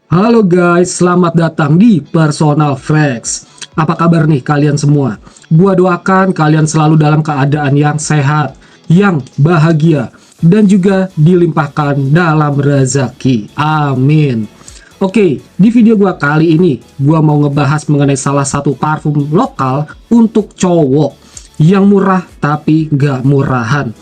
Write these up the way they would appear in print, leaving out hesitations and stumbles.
Halo guys, selamat datang di Personal Flex. Apa kabar nih kalian semua? Gua doakan kalian selalu dalam keadaan yang sehat, yang bahagia, dan juga dilimpahkan dalam rezeki. Amin. Oke, di video gua kali ini, gua mau ngebahas mengenai salah satu parfum lokal untuk cowok yang murah tapi nggak murahan.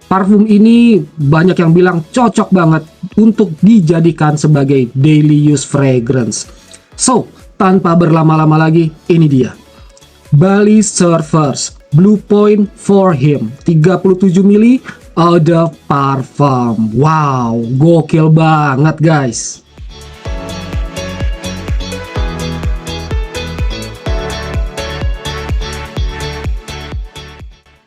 Parfum ini banyak yang bilang cocok banget untuk dijadikan sebagai daily use fragrance. So, tanpa berlama-lama lagi, ini dia. Bali Surfers Blue Point for Him 37 mili Eau de Parfum. Wow, gokil banget guys.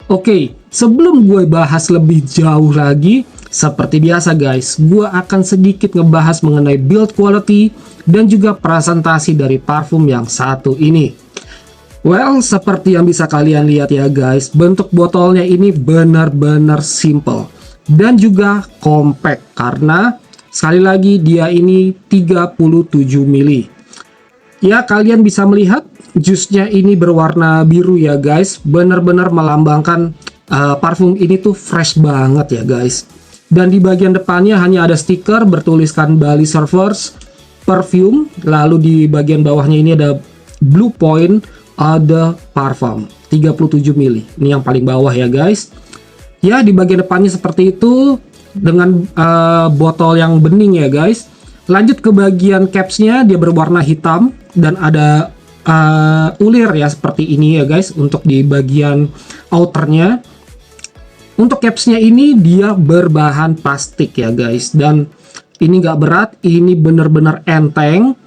Oke, sebelum gue bahas lebih jauh lagi, seperti biasa guys, gue akan sedikit ngebahas mengenai build quality dan juga presentasi dari parfum yang satu ini. Well, seperti yang bisa kalian lihat ya guys, bentuk botolnya ini benar-benar simple dan juga compact karena sekali lagi dia ini 37 mili. Ya, kalian bisa melihat jusnya ini berwarna biru ya guys, benar-benar melambangkan parfum ini tuh fresh banget ya guys. Dan di bagian depannya hanya ada stiker bertuliskan Bali Surfers Perfume, lalu di bagian bawahnya ini ada Blue Point Eau de Parfum 37 mili. Ini yang paling bawah ya guys. Ya, di bagian depannya seperti itu dengan botol yang bening ya guys. Lanjut ke bagian capsnya, dia berwarna hitam dan ada ulir ya seperti ini ya guys untuk di bagian outernya. Untuk capsnya ini dia berbahan plastik ya guys, dan ini nggak berat, ini benar-benar enteng.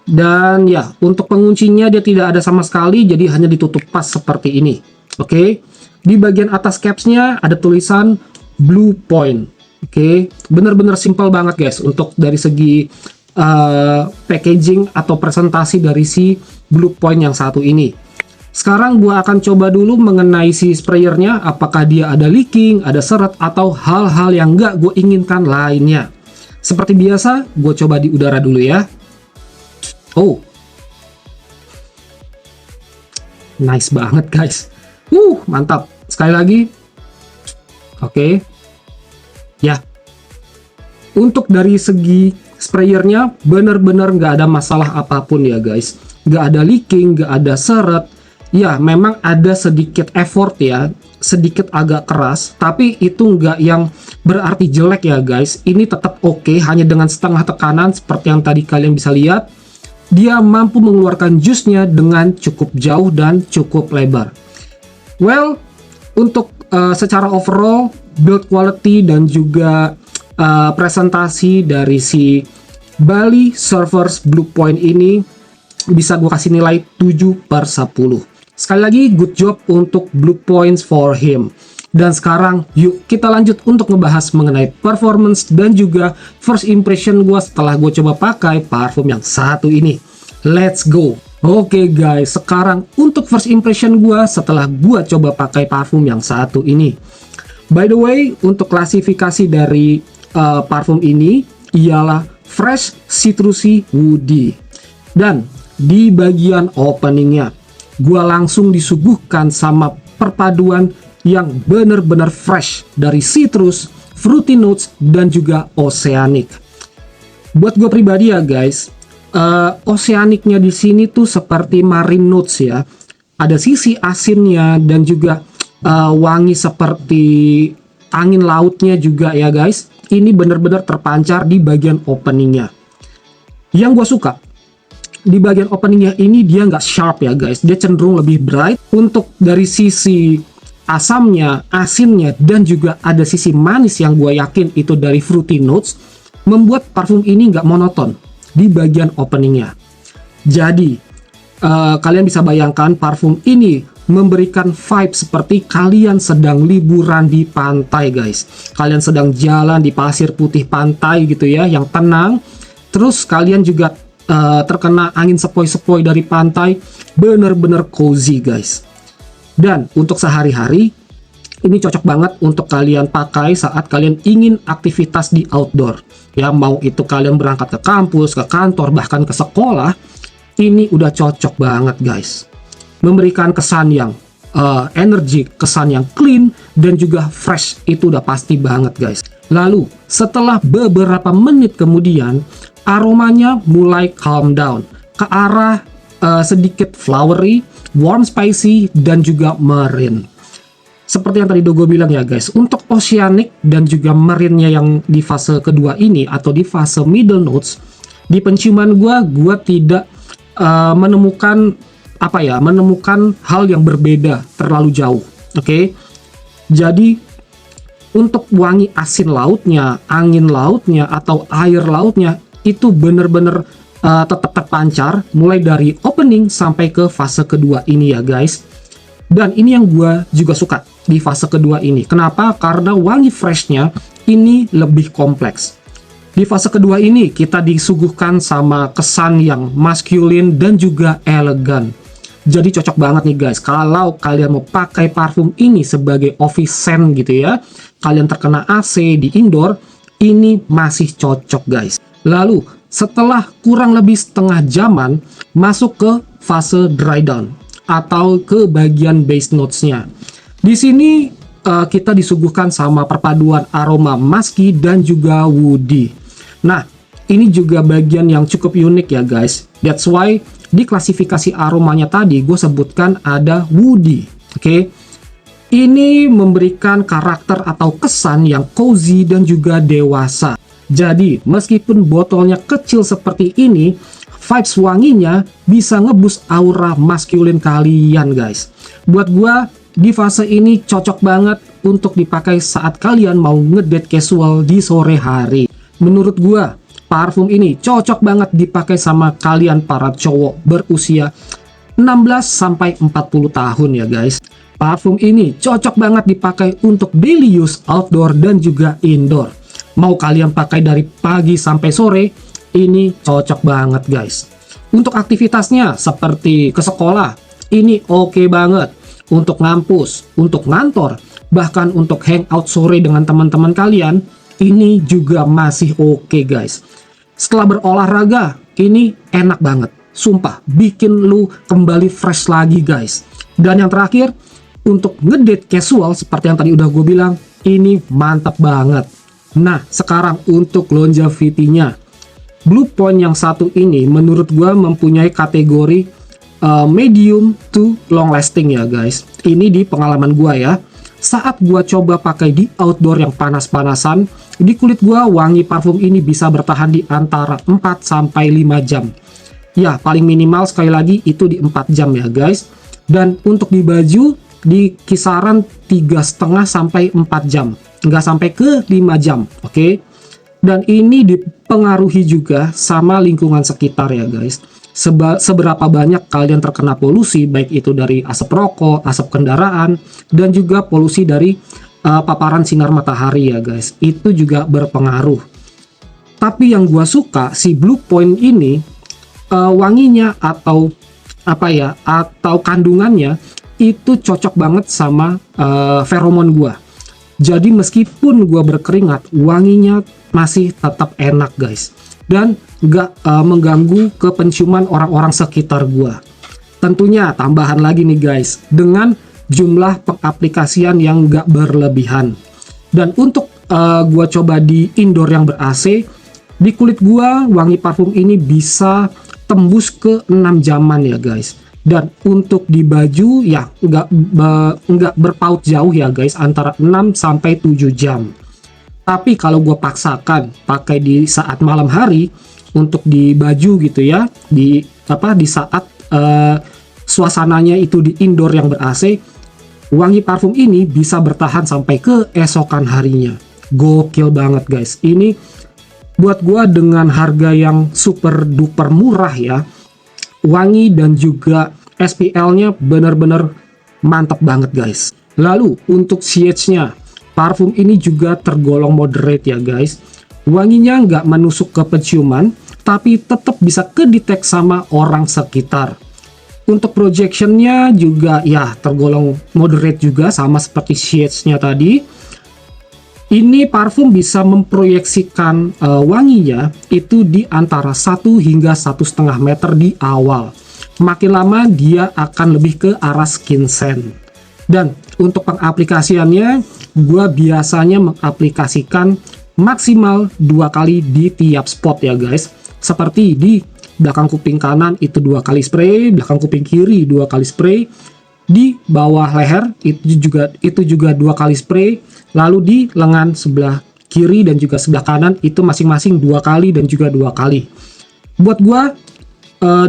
Dan ya, untuk penguncinya dia tidak ada sama sekali, jadi hanya ditutup pas seperti ini. Oke, di bagian atas capsnya ada tulisan Blue Point. Oke, benar-benar simple banget guys untuk dari segi packaging atau presentasi dari si Blue Point yang satu ini. Sekarang gua akan coba dulu mengenai si sprayernya, apakah dia ada leaking, ada seret, atau hal-hal yang nggak gue inginkan lainnya. Seperti biasa, gue coba di udara dulu ya. Oh, nice banget guys. Mantap. Sekali lagi. Oke. Ya. Untuk dari segi sprayernya benar-benar nggak ada masalah apapun ya guys. Nggak ada leaking, nggak ada seret. Ya, memang ada sedikit effort ya, sedikit agak keras, tapi itu nggak yang berarti jelek ya guys. Ini tetap oke, hanya dengan setengah tekanan seperti yang tadi kalian bisa lihat. Dia mampu mengeluarkan jusnya dengan cukup jauh dan cukup lebar. Well, untuk secara overall, build quality dan juga presentasi dari si Bali Surfers Blue Point ini bisa gue kasih nilai 7/10. Sekali lagi, good job untuk Blue Points for Him. Dan sekarang, yuk kita lanjut untuk ngebahas mengenai performance dan juga first impression gue setelah gue coba pakai parfum yang satu ini. Let's go! Oke guys, sekarang untuk first impression gue setelah gue coba pakai parfum yang satu ini. By the way, untuk klasifikasi dari parfum ini ialah fresh, citrusy, woody. Dan di bagian openingnya, gua langsung disuguhkan sama perpaduan yang bener-bener fresh dari citrus, fruity notes, dan juga oceanic. Buat gue pribadi ya guys, oceanicnya di sini tuh seperti marine notes ya. Ada sisi asinnya dan juga wangi seperti angin lautnya juga ya guys. Ini bener-bener terpancar di bagian openingnya. Yang gue suka di bagian openingnya ini dia nggak sharp ya guys, dia cenderung lebih bright. Untuk dari sisi asamnya, asinnya, dan juga ada sisi manis yang gue yakin itu dari fruity notes, membuat parfum ini nggak monoton di bagian openingnya. Jadi kalian bisa bayangkan parfum ini memberikan vibe seperti kalian sedang liburan di pantai guys. Kalian sedang jalan di pasir putih pantai gitu ya, yang tenang. Terus kalian juga terkena angin sepoi-sepoi dari pantai, bener-bener cozy guys. Dan untuk sehari-hari Ini cocok banget untuk kalian pakai saat kalian ingin aktivitas di outdoor. Ya, mau itu kalian berangkat ke kampus, ke kantor, bahkan ke sekolah, ini udah cocok banget guys. Memberikan kesan yang energi, kesan yang clean, dan juga fresh, itu udah pasti banget guys. Lalu, setelah beberapa menit kemudian, aromanya mulai calm down ke arah sedikit flowery, warm spicy, dan juga marine. Seperti yang tadi gue bilang ya guys, untuk oceanic dan juga marine-nya yang di fase kedua ini atau di fase middle notes, di penciuman gue tidak menemukan hal yang berbeda terlalu jauh. Oke. Jadi untuk wangi asin lautnya, angin lautnya, atau air lautnya itu bener-bener tetap terpancar mulai dari opening sampai ke fase kedua ini ya guys. Dan ini yang gue juga suka di fase kedua ini. Kenapa? Karena wangi freshnya ini lebih kompleks. Di fase kedua ini kita disuguhkan sama kesan yang maskulin dan juga elegan. Jadi cocok banget nih guys, kalau kalian mau pakai parfum ini sebagai office scent gitu ya, kalian terkena AC di indoor, ini masih cocok guys. Lalu setelah kurang lebih setengah jaman, masuk ke fase dry down atau ke bagian base notes-nya. Di sini kita disuguhkan sama perpaduan aroma musky dan juga woody. Nah, ini juga bagian yang cukup unik ya guys. That's why di klasifikasi aromanya tadi gue sebutkan ada woody. Oke. Ini memberikan karakter atau kesan yang cozy dan juga dewasa. Jadi, meskipun botolnya kecil seperti ini, vibes wanginya bisa ngeboost aura maskulin kalian guys. Buat gue di fase ini cocok banget untuk dipakai saat kalian mau ngedate casual di sore hari. Menurut gue parfum ini cocok banget dipakai sama kalian para cowok berusia 16-40 tahun ya guys. Parfum ini cocok banget dipakai untuk daily use outdoor dan juga indoor. Mau kalian pakai dari pagi sampai sore, ini cocok banget guys. Untuk aktivitasnya seperti ke sekolah, ini oke banget. Untuk ngampus, untuk ngantor, bahkan untuk hangout sore dengan teman-teman kalian, ini juga masih oke guys. Setelah berolahraga, ini enak banget. Sumpah, bikin lu kembali fresh lagi guys. Dan yang terakhir, untuk ngedate casual seperti yang tadi udah gue bilang, ini mantap banget. Nah, sekarang untuk longevity-nya. Blue Point yang satu ini menurut gue mempunyai kategori medium to long lasting ya guys. Ini di pengalaman gue ya. Saat gue coba pakai di outdoor yang panas-panasan, di kulit gue wangi parfum ini bisa bertahan di antara 4-5 jam. Ya, paling minimal sekali lagi itu di 4 jam ya guys. Dan untuk di baju, di kisaran 3,5 sampai 4 jam. Nggak sampai ke 5 jam, oke? Dan ini dipengaruhi juga sama lingkungan sekitar ya guys. Seberapa banyak kalian terkena polusi, baik itu dari asap rokok, asap kendaraan, dan juga polusi dari paparan sinar matahari ya guys. Itu juga berpengaruh. Tapi yang gua suka si Blue Point ini wanginya atau atau kandungannya itu cocok banget sama feromon gua. Jadi meskipun gua berkeringat, wanginya masih tetap enak guys. Dan nggak mengganggu ke penciuman orang-orang sekitar gua. Tentunya tambahan lagi nih guys, dengan jumlah pengaplikasian yang nggak berlebihan. Dan untuk gua coba di indoor yang ber-AC, di kulit gua wangi parfum ini bisa tembus ke 6 jaman ya guys. Dan untuk di baju ya nggak berpaut jauh ya guys, antara 6-7 jam. Tapi kalau gue paksakan pakai di saat malam hari untuk di baju gitu ya, di saat suasananya itu di indoor yang ber-AC, wangi parfum ini bisa bertahan sampai ke esokan harinya. Gokil banget guys. Ini buat gue dengan harga yang super duper murah ya. Wangi dan juga SPL-nya bener-bener mantap banget guys. Lalu untuk shades-nya, parfum ini juga tergolong moderate ya guys. Wanginya nggak menusuk ke penciuman, tapi tetap bisa kedetek sama orang sekitar. Untuk projectionnya juga ya tergolong moderate juga, sama seperti shades-nya tadi. Ini parfum bisa memproyeksikan wanginya itu di antara 1 hingga 1,5 meter di awal. Makin lama dia akan lebih ke arah skin scent. Dan untuk pengaplikasiannya, gue biasanya mengaplikasikan maksimal 2 kali di tiap spot ya guys. Seperti di belakang kuping kanan itu 2 kali spray, belakang kuping kiri 2 kali spray, di bawah leher itu juga 2 kali spray, lalu di lengan sebelah kiri dan juga sebelah kanan itu masing-masing 2 kali dan juga 2 kali. Buat gue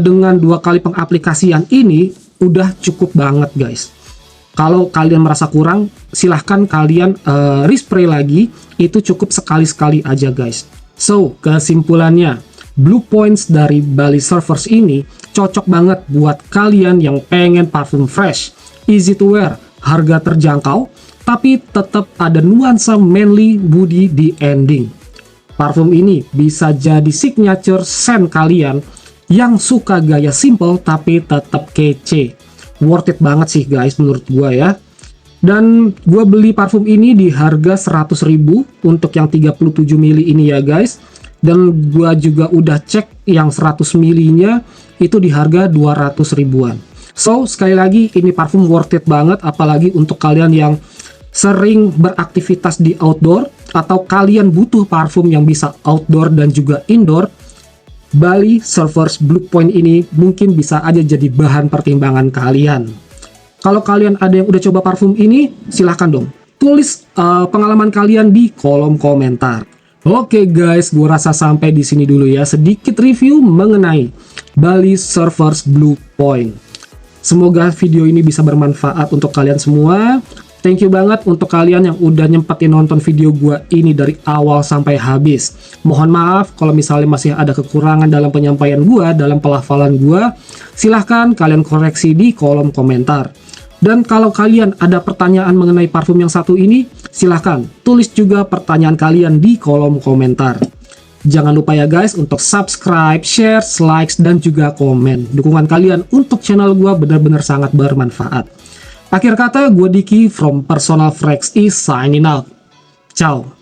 dengan 2 kali pengaplikasian ini udah cukup banget guys. Kalau kalian merasa kurang, silahkan kalian respray lagi, itu cukup sekali-sekali aja guys. So, kesimpulannya, Blue Points dari Bali Surfers ini cocok banget buat kalian yang pengen parfum fresh, easy to wear, harga terjangkau, tapi tetap ada nuansa manly woody di ending. Parfum ini bisa jadi signature scent kalian yang suka gaya simple tapi tetap kece. Worth it banget sih guys menurut gua ya. Dan gua beli parfum ini di harga 100.000 untuk yang 37 ml ini ya guys. Dan gua juga udah cek yang 100 ml-nya itu di harga 200 ribuan. So sekali lagi ini parfum worth it banget, apalagi untuk kalian yang sering beraktivitas di outdoor atau kalian butuh parfum yang bisa outdoor dan juga indoor. Bali Surfers Blue Point ini mungkin bisa aja jadi bahan pertimbangan kalian. Kalau kalian ada yang udah coba parfum ini, silahkan dong tulis pengalaman kalian di kolom komentar. Oke guys, gue rasa sampai di sini dulu ya sedikit review mengenai Bali Surfers Blue Point. Semoga video ini bisa bermanfaat untuk kalian semua. Thank you banget untuk kalian yang udah nyempetin nonton video gua ini dari awal sampai habis. Mohon maaf kalau misalnya masih ada kekurangan dalam penyampaian gua, dalam pelafalan gua. Silahkan kalian koreksi di kolom komentar. Dan kalau kalian ada pertanyaan mengenai parfum yang satu ini, silahkan tulis juga pertanyaan kalian di kolom komentar. Jangan lupa ya guys untuk subscribe, share, likes, dan juga komen. Dukungan kalian untuk channel gua benar-benar sangat bermanfaat. Akhir kata, gue Diki from Personal Fragrance is signing out. Ciao.